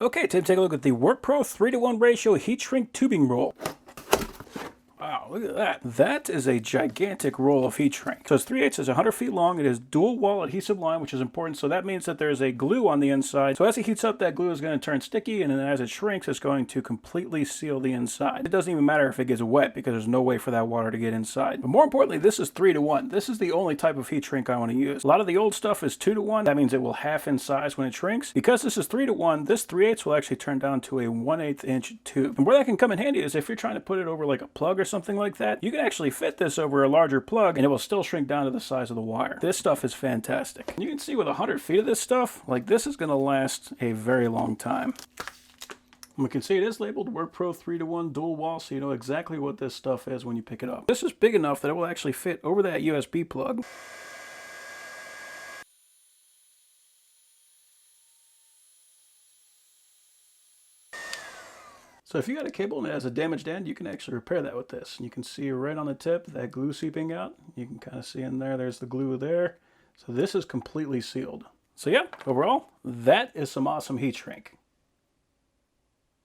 Okay, time to take a look at the WORKPRO 3-to-1 ratio heat shrink tubing roll. Wow, look at that. That is a gigantic roll of heat shrink. So it's 3/8, it's 100 feet long. It is dual wall adhesive line, which is important. So that means that there's a glue on the inside. So as it heats up, that glue is going to turn sticky, and then as it shrinks, it's going to completely seal the inside. It doesn't even matter if it gets wet because there's no way for that water to get inside. But more importantly, this is 3-to-1. This is the only type of heat shrink I want to use. A lot of the old stuff is 2-to-1. That means it will half in size when it shrinks. Because this is 3-to-1, this 3/8 will actually turn down to a 1/8 inch tube. And where that can come in handy is if you're trying to put it over like a plug or something like that, you can actually fit this over a larger plug and it will still shrink down to the size of the wire. This stuff is fantastic. You can see with 100 feet of this stuff, like this is going to last a very long time. And we can see it is labeled WORKPRO 3-to-1 dual wall, so you know exactly what this stuff is when you pick it up. This is big enough that it will actually fit over that USB plug. So if you got a cable and it has a damaged end, you can actually repair that with this. And you can see right on the tip, that glue seeping out. You can kind of see in there, there's the glue there. So this is completely sealed. So yeah, overall, that is some awesome heat shrink.